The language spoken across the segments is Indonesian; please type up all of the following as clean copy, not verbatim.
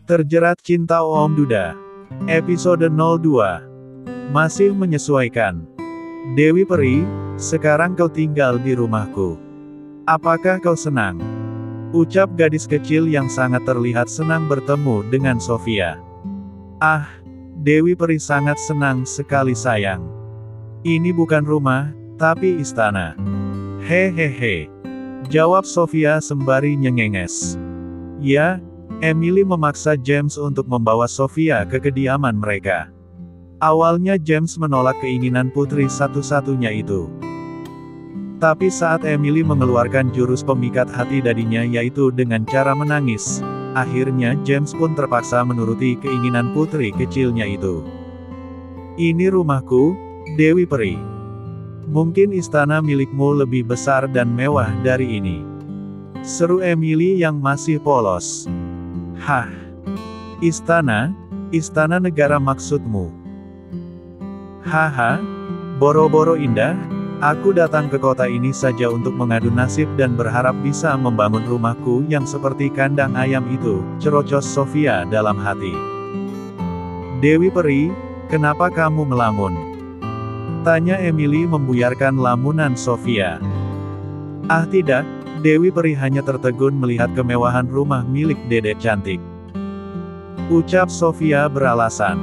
Terjerat Cinta Om Duda. Episode 02. Masih menyesuaikan. Dewi Peri, sekarang kau tinggal di rumahku. Apakah kau senang? Ucap gadis kecil yang sangat terlihat senang bertemu dengan Sofia. Ah, Dewi Peri sangat senang sekali sayang. Ini bukan rumah, tapi istana. Hehehe. Jawab Sofia sembari nyengenges. Ya, Emily memaksa James untuk membawa Sofia ke kediaman mereka. Awalnya James menolak keinginan putri satu-satunya itu. Tapi saat Emily mengeluarkan jurus pemikat hati dadinya yaitu dengan cara menangis, akhirnya James pun terpaksa menuruti keinginan putri kecilnya itu. Ini rumahku, Dewi Peri. Mungkin istana milikmu lebih besar dan mewah dari ini. Seru Emily yang masih polos. Hah? Istana? Istana negara maksudmu? Haha, boro-boro indah, aku datang ke kota ini saja untuk mengadu nasib dan berharap bisa membangun rumahku yang seperti kandang ayam itu, cerocos Sofia dalam hati. Dewi Peri, kenapa kamu melamun? Tanya Emily membuyarkan lamunan Sofia. Ah tidak, Dewi Peri hanya tertegun melihat kemewahan rumah milik dedek cantik. Ucap Sofia beralasan.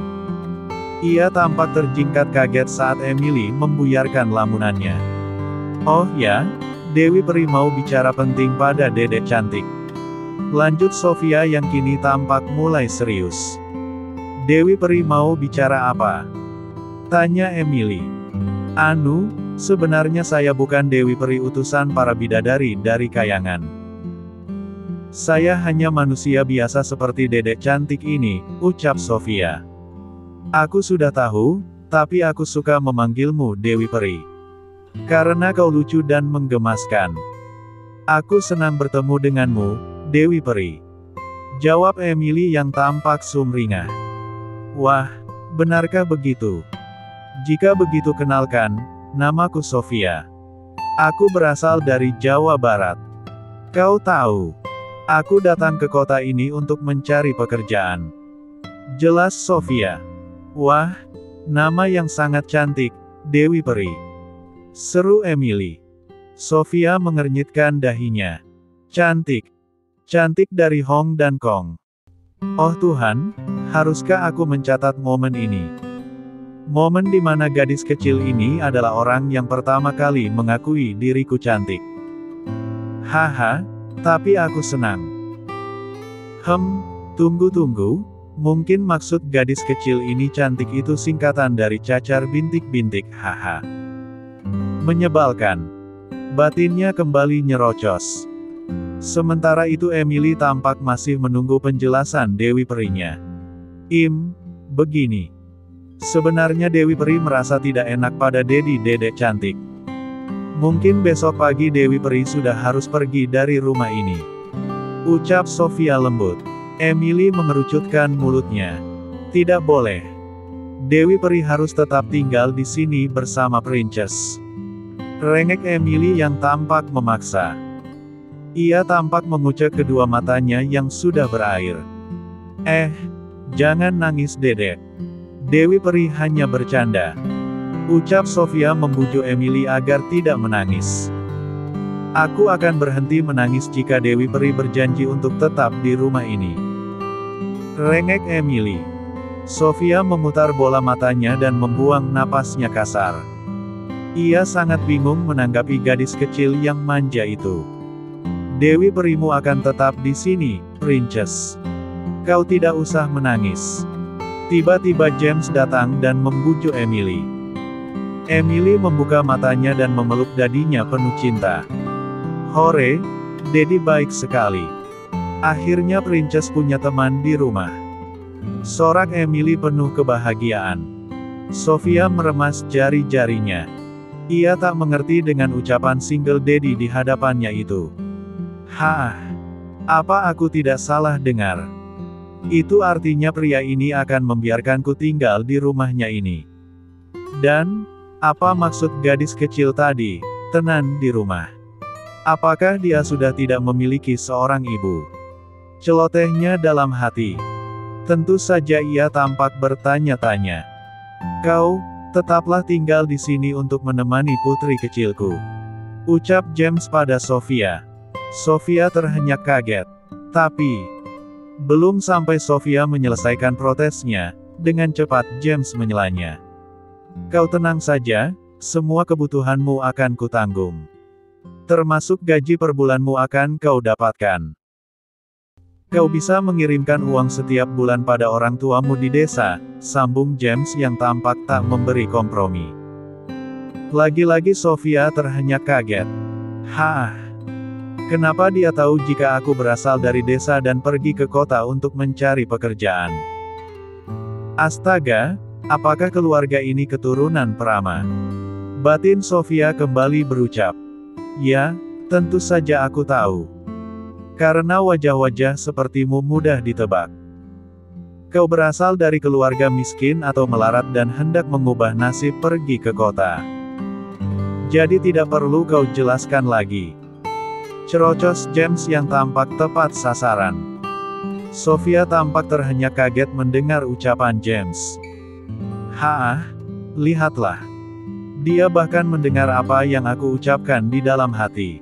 Ia tampak terjingkat kaget saat Emily membuyarkan lamunannya. Oh ya, Dewi Peri mau bicara penting pada dedek cantik. Lanjut Sofia yang kini tampak mulai serius. Dewi Peri mau bicara apa? Tanya Emily. Anu, sebenarnya saya bukan Dewi Peri utusan para bidadari dari kayangan. Saya hanya manusia biasa seperti dedek cantik ini, ucap Sofia. Aku sudah tahu, tapi aku suka memanggilmu Dewi Peri. Karena kau lucu dan menggemaskan. Aku senang bertemu denganmu, Dewi Peri. Jawab Emily yang tampak sumringah. Wah, benarkah begitu? Jika begitu kenalkan, namaku Sofia. Aku berasal dari Jawa Barat. Kau tahu, aku datang ke kota ini untuk mencari pekerjaan. Jelas Sofia. Wah, nama yang sangat cantik, Dewi Peri. Seru Emily. Sofia mengernyitkan dahinya. Cantik. Cantik dari Hong dan Kong. Oh Tuhan, haruskah aku mencatat momen ini? Momen di mana gadis kecil ini adalah orang yang pertama kali mengakui diriku cantik. Haha, tapi aku senang. Tunggu-tunggu, mungkin maksud gadis kecil ini cantik itu singkatan dari cacar bintik-bintik, haha. Menyebalkan. Batinnya kembali nyerocos. Sementara itu Emily tampak masih menunggu penjelasan Dewi Perinya. Begini. Sebenarnya Dewi Peri merasa tidak enak pada dedek cantik. Mungkin besok pagi Dewi Peri sudah harus pergi dari rumah ini. Ucap Sofia lembut. Emily mengerucutkan mulutnya. Tidak boleh. Dewi Peri harus tetap tinggal di sini bersama Princess. Rengek Emily yang tampak memaksa. Ia tampak mengucek kedua matanya yang sudah berair. Jangan nangis dedek. Dewi Peri hanya bercanda. Ucap Sofia membujuk Emily agar tidak menangis. Aku akan berhenti menangis jika Dewi Peri berjanji untuk tetap di rumah ini. Rengek Emily. Sofia memutar bola matanya dan membuang napasnya kasar. Ia sangat bingung menanggapi gadis kecil yang manja itu. Dewi Perimu akan tetap di sini, Princess. Kau tidak usah menangis. Tiba-tiba James datang dan membujuk Emily. Emily membuka matanya dan memeluk dadinya penuh cinta. Hore, Daddy baik sekali. Akhirnya Princess punya teman di rumah. Sorak Emily penuh kebahagiaan. Sofia meremas jari-jarinya. Ia tak mengerti dengan ucapan single daddy di hadapannya itu. Apa aku tidak salah dengar? Itu artinya pria ini akan membiarkanku tinggal di rumahnya ini. Dan, apa maksud gadis kecil tadi, tenan di rumah? Apakah dia sudah tidak memiliki seorang ibu? Celotehnya dalam hati. Tentu saja ia tampak bertanya-tanya. Kau, tetaplah tinggal di sini untuk menemani putri kecilku. Ucap James pada Sofia. Sofia terhenyak kaget. Tapi, belum sampai Sofia menyelesaikan protesnya, dengan cepat James menyelanya. Kau tenang saja, semua kebutuhanmu akan kutanggung. Termasuk gaji per bulanmu akan kau dapatkan. Kau bisa mengirimkan uang setiap bulan pada orang tuamu di desa, sambung James yang tampak tak memberi kompromi. Lagi-lagi Sofia terhenyak kaget. Hah? Kenapa dia tahu jika aku berasal dari desa dan pergi ke kota untuk mencari pekerjaan? Astaga, apakah keluarga ini keturunan Prama? Batin Sofia kembali berucap. Ya, tentu saja aku tahu. Karena wajah-wajah sepertimu mudah ditebak. Kau berasal dari keluarga miskin atau melarat dan hendak mengubah nasib pergi ke kota. Jadi tidak perlu kau jelaskan lagi. Cerocos James yang tampak tepat sasaran. Sofia tampak terhenyak kaget mendengar ucapan James. Hah? Lihatlah. Dia bahkan mendengar apa yang aku ucapkan di dalam hati.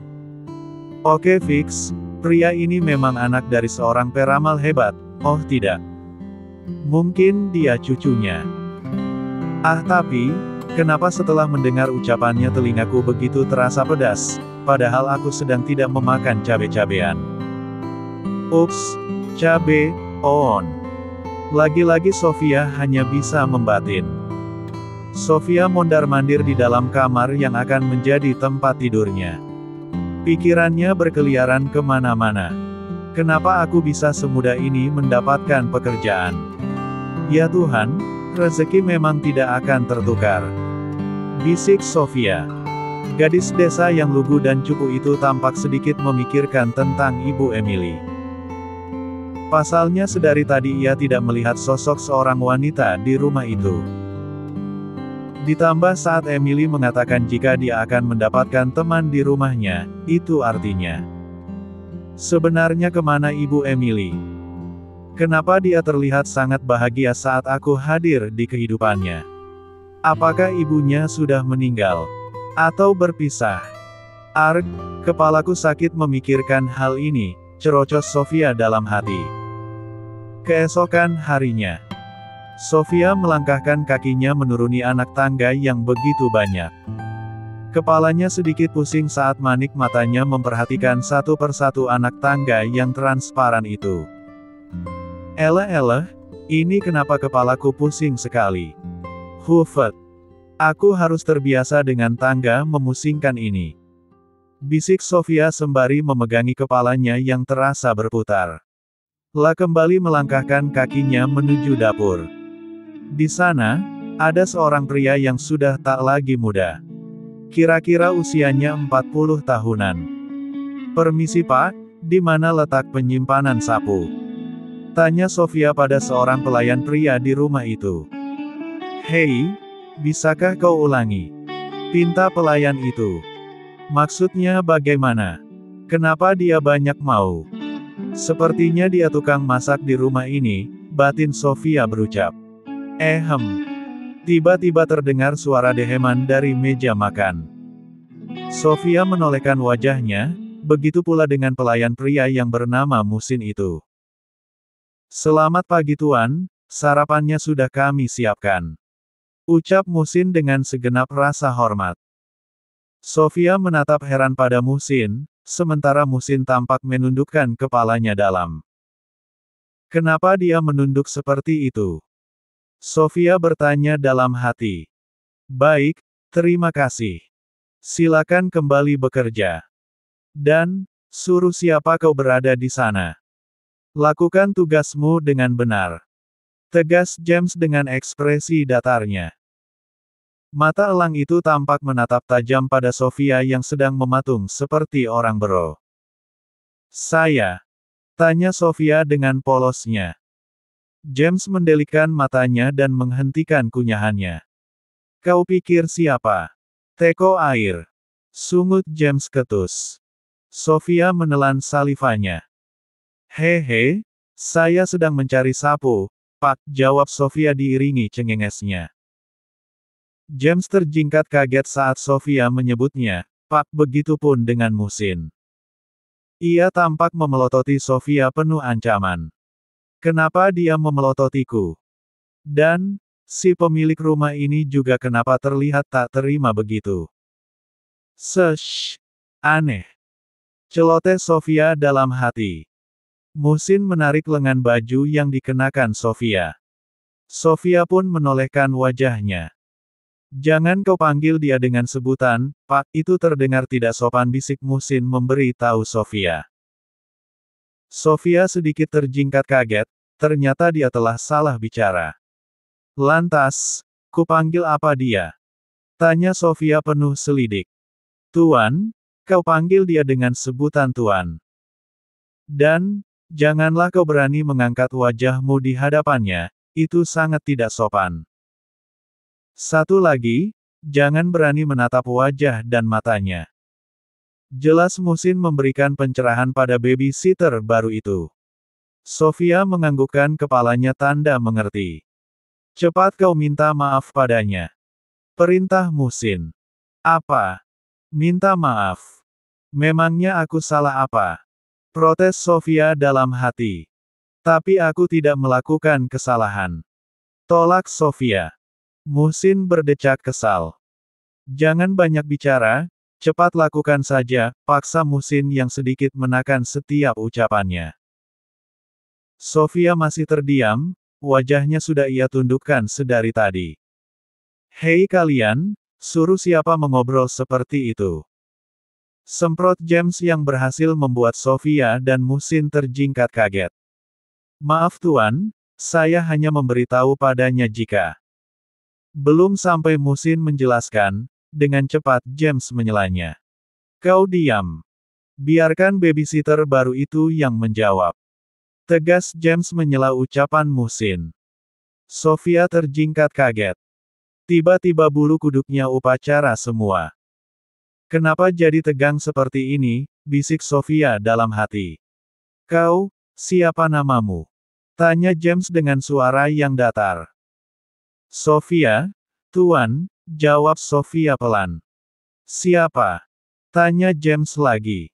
Oke fix, pria ini memang anak dari seorang peramal hebat, oh tidak. Mungkin dia cucunya. Ah tapi, kenapa setelah mendengar ucapannya telingaku begitu terasa pedas, padahal aku sedang tidak memakan cabe-cabean. Ups, cabe, on. Lagi-lagi Sofia hanya bisa membatin. Sofia mondar-mandir di dalam kamar yang akan menjadi tempat tidurnya. Pikirannya berkeliaran kemana-mana. Kenapa aku bisa semudah ini mendapatkan pekerjaan? Ya Tuhan, rezeki memang tidak akan tertukar. Bisik Sofia. Gadis desa yang lugu dan cupu itu tampak sedikit memikirkan tentang Ibu Emily. Pasalnya sedari tadi ia tidak melihat sosok seorang wanita di rumah itu. Ditambah saat Emily mengatakan jika dia akan mendapatkan teman di rumahnya, itu artinya. Sebenarnya kemana Ibu Emily? Kenapa dia terlihat sangat bahagia saat aku hadir di kehidupannya? Apakah ibunya sudah meninggal? Atau berpisah? Arg, kepalaku sakit memikirkan hal ini, cerocos Sofia dalam hati. Keesokan harinya. Sofia melangkahkan kakinya menuruni anak tangga yang begitu banyak. Kepalanya sedikit pusing saat manik matanya memperhatikan satu persatu anak tangga yang transparan itu. Elah, ini kenapa kepalaku pusing sekali? Hufet. Aku harus terbiasa dengan tangga memusingkan ini. Bisik Sofia sembari memegangi kepalanya yang terasa berputar. Lah kembali melangkahkan kakinya menuju dapur. Di sana, ada seorang pria yang sudah tak lagi muda. Kira-kira usianya 40 tahunan. Permisi Pak, di mana letak penyimpanan sapu? Tanya Sofia pada seorang pelayan pria di rumah itu. Hei, bisakah kau ulangi? Pinta pelayan itu. Maksudnya bagaimana? Kenapa dia banyak mau? Sepertinya dia tukang masak di rumah ini, batin Sofia berucap. Tiba-tiba terdengar suara deheman dari meja makan. Sofia menolehkan wajahnya, begitu pula dengan pelayan pria yang bernama Musin itu. Selamat pagi Tuan, sarapannya sudah kami siapkan. Ucap Musin dengan segenap rasa hormat. Sofia menatap heran pada Musin, sementara Musin tampak menundukkan kepalanya dalam. Kenapa dia menunduk seperti itu? Sofia bertanya dalam hati. Baik, terima kasih. Silakan kembali bekerja. Dan, suruh siapa kau berada di sana. Lakukan tugasmu dengan benar. Tegas James dengan ekspresi datarnya. Mata elang itu tampak menatap tajam pada Sofia yang sedang mematung seperti orang bero. Saya? Tanya Sofia dengan polosnya. James mendelikkan matanya dan menghentikan kunyahannya. Kau pikir siapa? Teko air. Sungut James ketus. Sofia menelan salivanya. Hehe, Saya sedang mencari sapu, Pak, jawab Sofia diiringi cengengesnya. James terjingkat kaget saat Sofia menyebutnya, Pak, begitupun dengan Musin. Ia tampak memelototi Sofia penuh ancaman. Kenapa dia memelototiku? Dan, si pemilik rumah ini juga kenapa terlihat tak terima begitu? Sesh, aneh. Celoteh Sofia dalam hati. Musin menarik lengan baju yang dikenakan Sofia. Sofia pun menolehkan wajahnya. Jangan kau panggil dia dengan sebutan, Pak, itu terdengar tidak sopan, bisik Musin memberi tahu Sofia. Sofia sedikit terjingkat kaget, ternyata dia telah salah bicara. Lantas, kupanggil apa dia? Tanya Sofia penuh selidik. Tuan, kau panggil dia dengan sebutan Tuan. Dan, janganlah kau berani mengangkat wajahmu di hadapannya, itu sangat tidak sopan. Satu lagi, jangan berani menatap wajah dan matanya. Jelas Musin memberikan pencerahan pada babysitter baru itu. Sofia menganggukkan kepalanya tanda mengerti. Cepat kau minta maaf padanya. Perintah Musin. Apa? Minta maaf. Memangnya aku salah apa? Protes Sofia dalam hati. Tapi aku tidak melakukan kesalahan. Tolak Sofia. Musin berdecak kesal. Jangan banyak bicara, cepat lakukan saja, paksa Musin yang sedikit menakan setiap ucapannya. Sofia masih terdiam, wajahnya sudah ia tundukkan sedari tadi. Hei kalian, suruh siapa mengobrol seperti itu? Semprot James yang berhasil membuat Sofia dan Musin terjingkat kaget. Maaf Tuan, saya hanya memberitahu padanya jika... Belum sampai Musin menjelaskan, dengan cepat James menyelanya. Kau diam. Biarkan babysitter baru itu yang menjawab. Tegas James menyela ucapan Musin. Sofia terjingkat kaget. Tiba-tiba bulu kuduknya upacara semua. Kenapa jadi tegang seperti ini, bisik Sofia dalam hati. Kau, siapa namamu? Tanya James dengan suara yang datar. Sofia, Tuan, jawab Sofia pelan. Siapa? Tanya James lagi.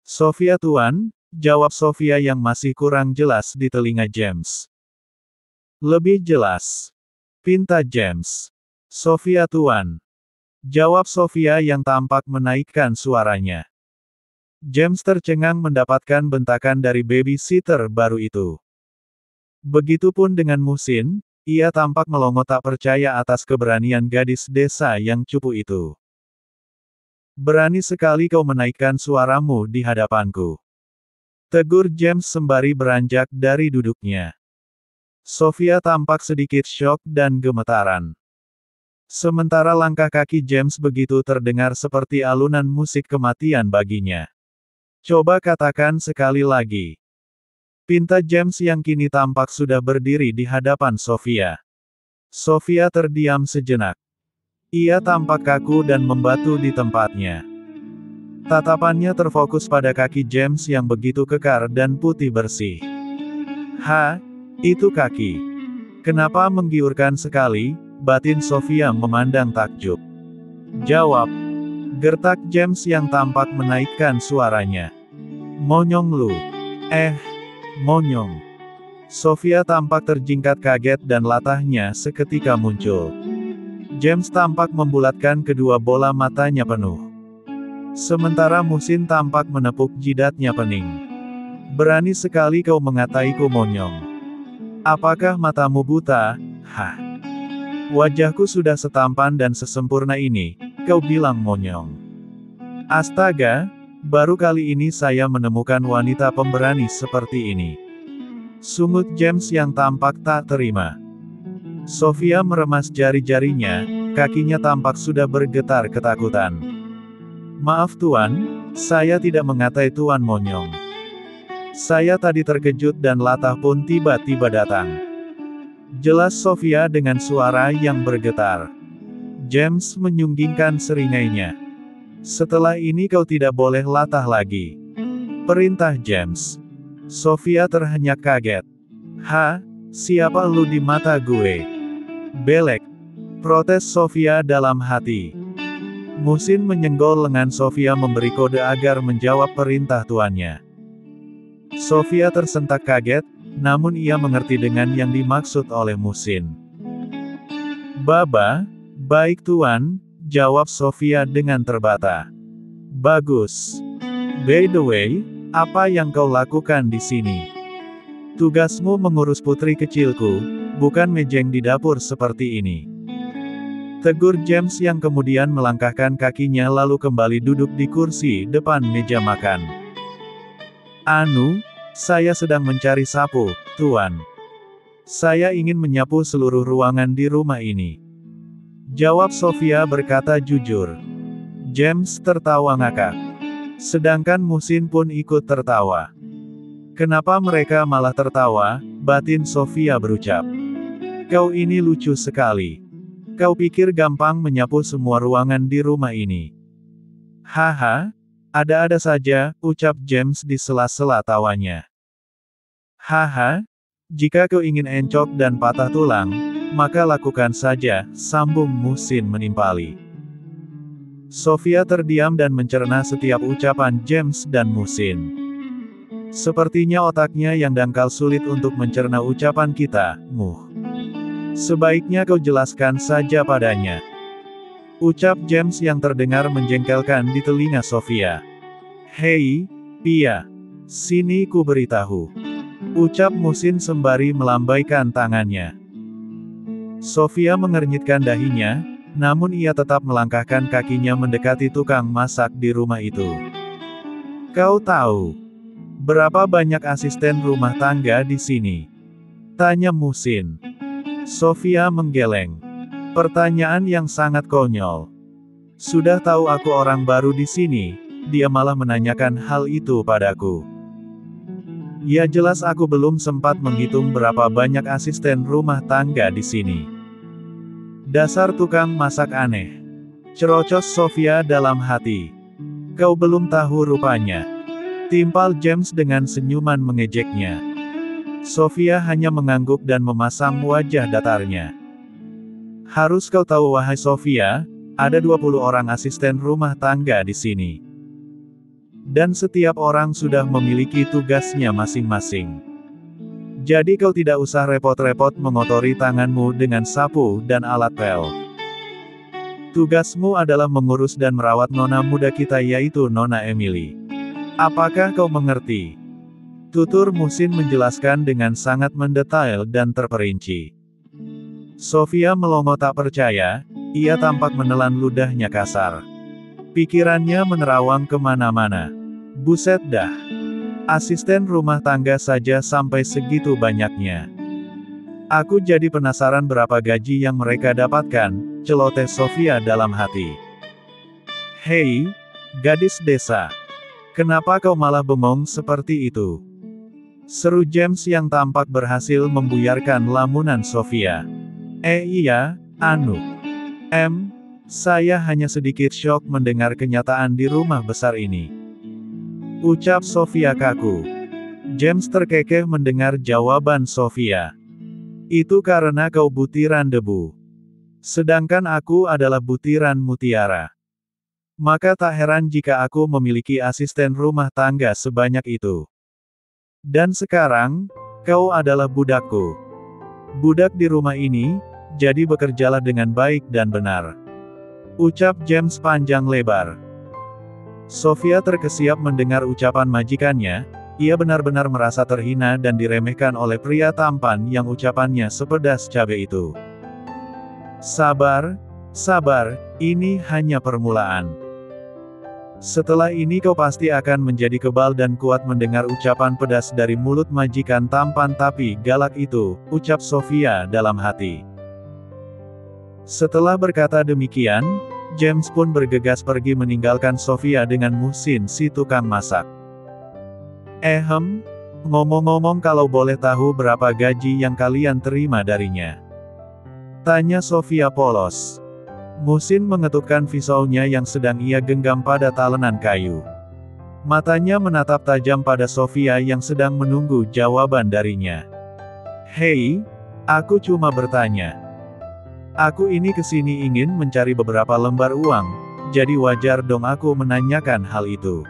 Sofia Tuan, jawab Sofia yang masih kurang jelas di telinga James. Lebih jelas. Pinta James. Sofia Tuan. Jawab Sofia yang tampak menaikkan suaranya. James tercengang mendapatkan bentakan dari babysitter baru itu. Begitupun dengan Musin. Ia tampak melongo tak percaya atas keberanian gadis desa yang cupu itu. Berani sekali kau menaikkan suaramu di hadapanku. Tegur James sembari beranjak dari duduknya. Sofia tampak sedikit syok dan gemetaran. Sementara langkah kaki James begitu terdengar seperti alunan musik kematian baginya. Coba katakan sekali lagi. Pinta James yang kini tampak sudah berdiri di hadapan Sofia. Sofia terdiam sejenak. Ia tampak kaku dan membatu di tempatnya. Tatapannya terfokus pada kaki James yang begitu kekar dan putih bersih. Itu kaki. Kenapa menggiurkan sekali, batin Sofia memandang takjub. Jawab. Gertak James yang tampak menaikkan suaranya. Monyong lu. Monyong. Sofia tampak terjingkat kaget dan latahnya seketika muncul. James tampak membulatkan kedua bola matanya penuh. Sementara Musin tampak menepuk jidatnya pening. Berani sekali kau mengataiku monyong. Apakah matamu buta? Wajahku sudah setampan dan sesempurna ini, kau bilang monyong. Astaga! Baru kali ini saya menemukan wanita pemberani seperti ini. Sungut James yang tampak tak terima. Sofia meremas jari-jarinya, kakinya tampak sudah bergetar ketakutan. Maaf Tuan, saya tidak mengatai Tuan monyong. Saya tadi terkejut dan latah pun tiba-tiba datang. Jelas Sofia dengan suara yang bergetar. James menyunggingkan seringainya. Setelah ini kau tidak boleh latah lagi. Perintah James. Sofia terhenyak kaget. "Hah? Siapa lu di mata gue?" "Belek," protes Sofia dalam hati. Muhsin menyenggol lengan Sofia memberi kode agar menjawab perintah tuannya. Sofia tersentak kaget, namun ia mengerti dengan yang dimaksud oleh Muhsin. "Baba, baik tuan," jawab Sofia dengan terbata. "Bagus. By the way, apa yang kau lakukan di sini? Tugasmu mengurus putri kecilku, bukan mejeng di dapur seperti ini," tegur James yang kemudian melangkahkan kakinya lalu kembali duduk di kursi depan meja makan. "Anu, saya sedang mencari sapu, tuan. Saya ingin menyapu seluruh ruangan di rumah ini," jawab Sofia berkata jujur. James tertawa ngakak. Sedangkan Muhsin pun ikut tertawa. "Kenapa mereka malah tertawa?" batin Sofia berucap. "Kau ini lucu sekali. Kau pikir gampang menyapu semua ruangan di rumah ini?" "Haha, ada-ada saja," ucap James di sela-sela tawanya. "Haha, jika kau ingin encok dan patah tulang, maka lakukan saja," sambung Muhsin menimpali. Sofia terdiam dan mencerna setiap ucapan James dan Muhsin. Sepertinya otaknya yang dangkal sulit untuk mencerna ucapan kita, Muh. "Sebaiknya kau jelaskan saja padanya," ucap James yang terdengar menjengkelkan di telinga Sofia. "Hei, Pia. Sini ku beritahu," ucap Muhsin sembari melambaikan tangannya. Sofia mengernyitkan dahinya, namun ia tetap melangkahkan kakinya mendekati tukang masak di rumah itu. "Kau tahu berapa banyak asisten rumah tangga di sini?" tanya Muhsin. Sofia menggeleng. Pertanyaan yang sangat konyol. Sudah tahu aku orang baru di sini, dia malah menanyakan hal itu padaku. Ya jelas aku belum sempat menghitung berapa banyak asisten rumah tangga di sini. Dasar tukang masak aneh. Cerocos Sofia dalam hati. "Kau belum tahu rupanya," timpal James dengan senyuman mengejeknya. Sofia hanya mengangguk dan memasang wajah datarnya. "Harus kau tahu wahai Sofia, ada 20 orang asisten rumah tangga di sini. Dan setiap orang sudah memiliki tugasnya masing-masing. Jadi kau tidak usah repot-repot mengotori tanganmu dengan sapu dan alat pel. Tugasmu adalah mengurus dan merawat nona muda kita yaitu Nona Emily. Apakah kau mengerti?" Tutur Muhsin menjelaskan dengan sangat mendetail dan terperinci. Sofia melongo tak percaya, ia tampak menelan ludahnya kasar. Pikirannya menerawang kemana-mana. Buset dah. Asisten rumah tangga saja sampai segitu banyaknya. Aku jadi penasaran berapa gaji yang mereka dapatkan, celoteh Sofia dalam hati. "Hei, gadis desa. Kenapa kau malah bengong seperti itu?" seru James yang tampak berhasil membuyarkan lamunan Sofia. Iya, anu. Saya hanya sedikit syok mendengar kenyataan di rumah besar ini," ucap Sofia kaku. James terkekeh mendengar jawaban Sofia. "Itu karena kau butiran debu. Sedangkan aku adalah butiran mutiara. Maka tak heran jika aku memiliki asisten rumah tangga sebanyak itu. Dan sekarang, kau adalah budakku. Budak di rumah ini, jadi bekerjalah dengan baik dan benar," ucap James panjang lebar. Sofia terkesiap mendengar ucapan majikannya, ia benar-benar merasa terhina dan diremehkan oleh pria tampan yang ucapannya sepedas cabai itu. Sabar, ini hanya permulaan. Setelah ini kau pasti akan menjadi kebal dan kuat mendengar ucapan pedas dari mulut majikan tampan tapi galak itu, ucap Sofia dalam hati. Setelah berkata demikian, James pun bergegas pergi meninggalkan Sofia dengan Muhsin si tukang masak. Ngomong-ngomong kalau boleh tahu berapa gaji yang kalian terima darinya?" tanya Sofia polos. Muhsin mengetukkan pisaunya yang sedang ia genggam pada talenan kayu. Matanya menatap tajam pada Sofia yang sedang menunggu jawaban darinya. Hei, aku cuma bertanya. Aku ini kesini ingin mencari beberapa lembar uang, jadi wajar dong aku menanyakan hal itu.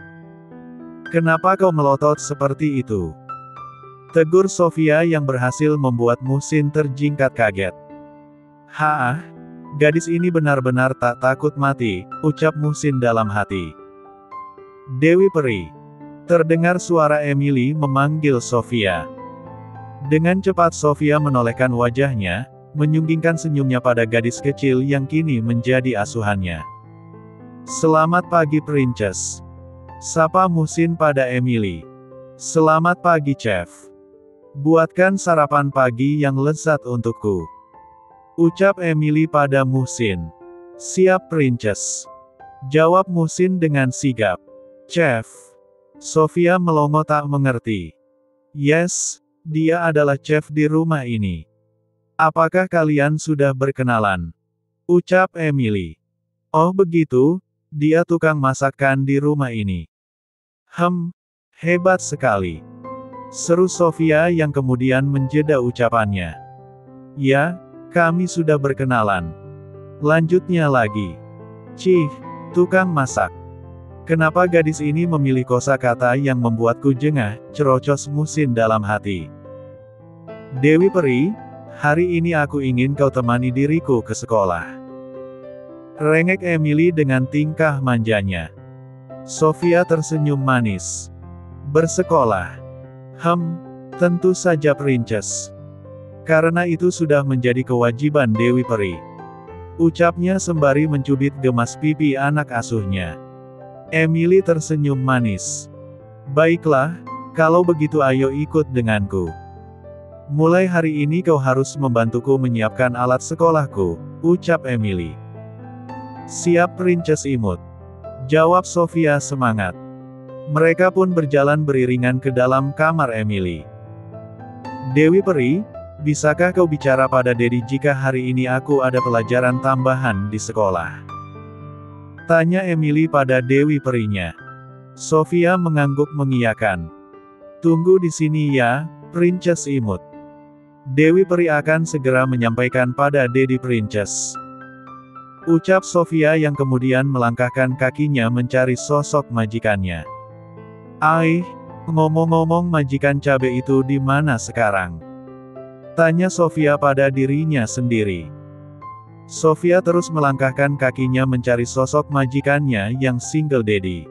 Kenapa kau melotot seperti itu? Tegur Sofia yang berhasil membuat Muhsin terjingkat kaget. Hah? Gadis ini benar-benar tak takut mati, ucap Muhsin dalam hati. Dewi Peri. Terdengar suara Emily memanggil Sofia. Dengan cepat Sofia menolehkan wajahnya, menyunggingkan senyumnya pada gadis kecil yang kini menjadi asuhannya. Selamat pagi Princess. Sapa Muhsin pada Emily. Selamat pagi Chef. Buatkan sarapan pagi yang lezat untukku. Ucap Emily pada Muhsin. Siap Princess. Jawab Muhsin dengan sigap. Chef. Sofia melongo tak mengerti. Yes, dia adalah chef di rumah ini. Apakah kalian sudah berkenalan? Ucap Emily. Oh begitu, dia tukang masakan di rumah ini. Hebat sekali. Seru Sofia yang kemudian menjeda ucapannya. Ya, kami sudah berkenalan. Lanjutnya lagi. Cih, tukang masak. Kenapa gadis ini memilih kosakata yang membuatku jengah, cerocos Muhsin dalam hati. Dewi Peri, hari ini aku ingin kau temani diriku ke sekolah. Rengek Emily dengan tingkah manjanya. Sofia tersenyum manis. Bersekolah. Tentu saja Princess. Karena itu sudah menjadi kewajiban Dewi Peri. Ucapnya sembari mencubit gemas pipi anak asuhnya. Emily tersenyum manis. Baiklah, kalau begitu ayo ikut denganku. Mulai hari ini kau harus membantuku menyiapkan alat sekolahku, ucap Emily. Siap Princess Imut. Jawab Sofia semangat. Mereka pun berjalan beriringan ke dalam kamar Emily. Dewi Peri, bisakah kau bicara pada Dedi jika hari ini aku ada pelajaran tambahan di sekolah? Tanya Emily pada Dewi Perinya. Sofia mengangguk mengiyakan. Tunggu di sini ya, Princess Imut. Dewi Peri akan segera menyampaikan pada Dedi Princess. Ucap Sofia yang kemudian melangkahkan kakinya mencari sosok majikannya. Ngomong-ngomong majikan cabe itu di mana sekarang? Tanya Sofia pada dirinya sendiri. Sofia terus melangkahkan kakinya mencari sosok majikannya yang single daddy.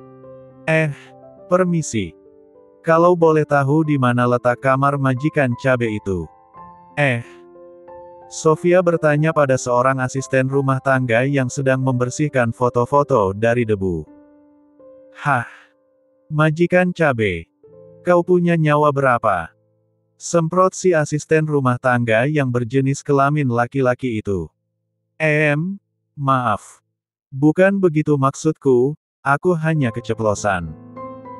Permisi. Kalau boleh tahu di mana letak kamar majikan cabe itu? Sofia bertanya pada seorang asisten rumah tangga yang sedang membersihkan foto-foto dari debu. Majikan cabe. Kau punya nyawa berapa? Semprot si asisten rumah tangga yang berjenis kelamin laki-laki itu. Maaf. Bukan begitu maksudku, aku hanya keceplosan.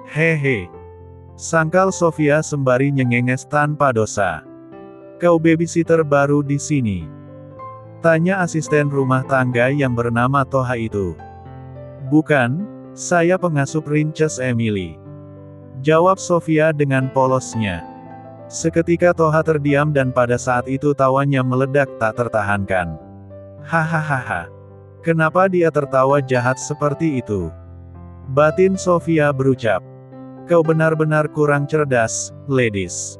Hehe. Sangkal Sofia sembari nyengenges tanpa dosa. Kau babysitter baru di sini? Tanya asisten rumah tangga yang bernama Toha itu. Bukan, saya pengasuh Princess Emily. Jawab Sofia dengan polosnya. Seketika Toha terdiam dan pada saat itu tawanya meledak tak tertahankan. Hahaha. Kenapa dia tertawa jahat seperti itu? Batin Sofia berucap. Kau benar-benar kurang cerdas, ladies.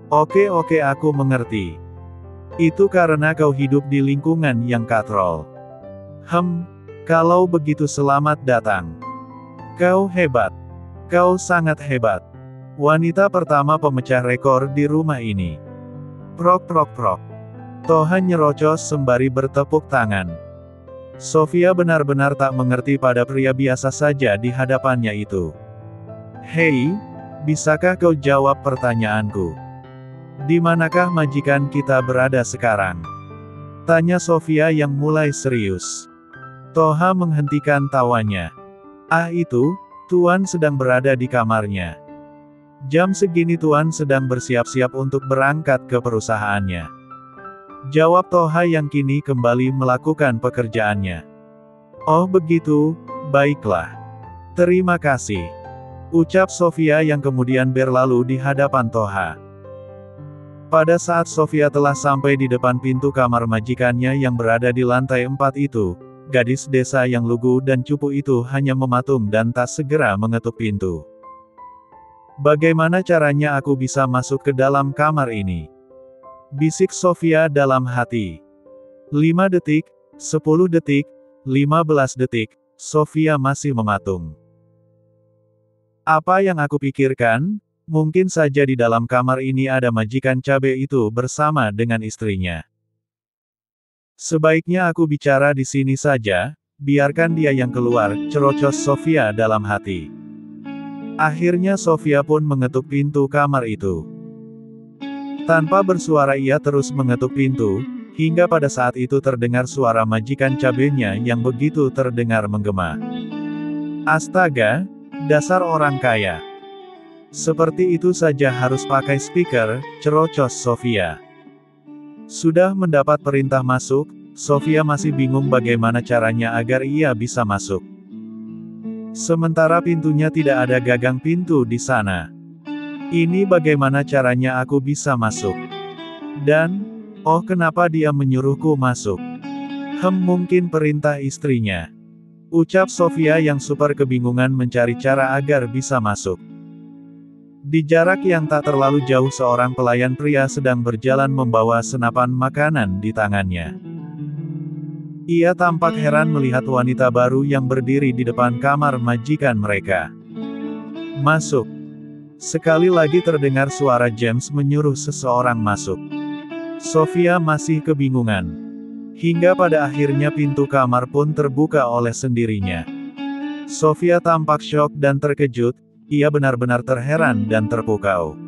Oke aku mengerti. Itu karena kau hidup di lingkungan yang katrol. Kalau begitu selamat datang. Kau hebat. Kau sangat hebat. Wanita pertama pemecah rekor di rumah ini. Prok. Toha nyerocos sembari bertepuk tangan. Sofia benar-benar tak mengerti pada pria biasa saja di hadapannya itu. Hei, bisakah kau jawab pertanyaanku? Di manakah majikan kita berada sekarang? Tanya Sofia yang mulai serius. Toha menghentikan tawanya. Itu, Tuan sedang berada di kamarnya. Jam segini Tuan sedang bersiap-siap untuk berangkat ke perusahaannya. Jawab Toha yang kini kembali melakukan pekerjaannya. Oh begitu, baiklah. Terima kasih. Ucap Sofia yang kemudian berlalu di hadapan Toha. Pada saat Sofia telah sampai di depan pintu kamar majikannya yang berada di lantai 4 itu, gadis desa yang lugu dan cupu itu hanya mematung dan tak segera mengetuk pintu. Bagaimana caranya aku bisa masuk ke dalam kamar ini? Bisik Sofia dalam hati. 5 detik, 10 detik, 15 detik, Sofia masih mematung. Apa yang aku pikirkan? Mungkin saja di dalam kamar ini ada majikan cabe itu bersama dengan istrinya. Sebaiknya aku bicara di sini saja, biarkan dia yang keluar, cerocos Sofia dalam hati. Akhirnya Sofia pun mengetuk pintu kamar itu. Tanpa bersuara ia terus mengetuk pintu, hingga pada saat itu terdengar suara majikan cabenya yang begitu terdengar menggema. Astaga! Dasar orang kaya. Seperti itu saja harus pakai speaker, cerocos Sofia. Sudah mendapat perintah masuk, Sofia masih bingung bagaimana caranya agar ia bisa masuk. Sementara pintunya tidak ada gagang pintu di sana. Ini bagaimana caranya aku bisa masuk? Dan, oh kenapa dia menyuruhku masuk? Mungkin perintah istrinya. Ucap Sofia yang super kebingungan mencari cara agar bisa masuk. Di jarak yang tak terlalu jauh seorang pelayan pria sedang berjalan membawa senapan makanan di tangannya. Ia tampak heran melihat wanita baru yang berdiri di depan kamar majikan mereka. Masuk. Sekali lagi terdengar suara James menyuruh seseorang masuk. Sofia masih kebingungan. Hingga pada akhirnya pintu kamar pun terbuka oleh sendirinya. Sofia tampak syok dan terkejut, ia benar-benar terheran dan terpukau.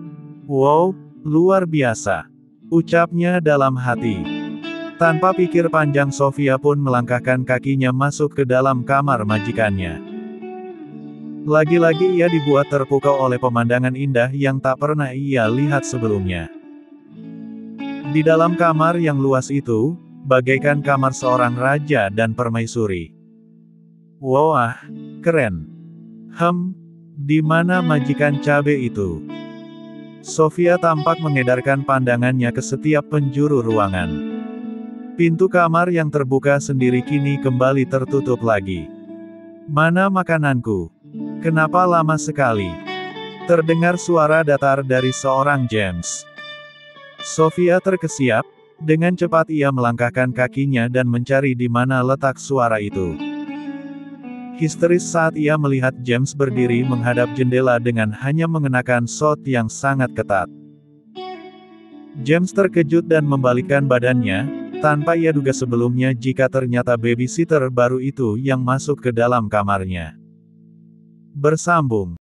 Wow, luar biasa. Ucapnya dalam hati. Tanpa pikir panjang Sofia pun melangkahkan kakinya masuk ke dalam kamar majikannya. Lagi-lagi ia dibuat terpukau oleh pemandangan indah yang tak pernah ia lihat sebelumnya. Di dalam kamar yang luas itu, bagaikan kamar seorang raja dan permaisuri. Wah, keren. Di mana majikan cabe itu? Sofia tampak mengedarkan pandangannya ke setiap penjuru ruangan. Pintu kamar yang terbuka sendiri kini kembali tertutup lagi. Mana makananku? Kenapa lama sekali? Terdengar suara datar dari seorang James. Sofia terkesiap. Dengan cepat ia melangkahkan kakinya dan mencari di mana letak suara itu. Histeris saat ia melihat James berdiri menghadap jendela dengan hanya mengenakan short yang sangat ketat. James terkejut dan membalikkan badannya, tanpa ia duga sebelumnya jika ternyata babysitter baru itu yang masuk ke dalam kamarnya. Bersambung.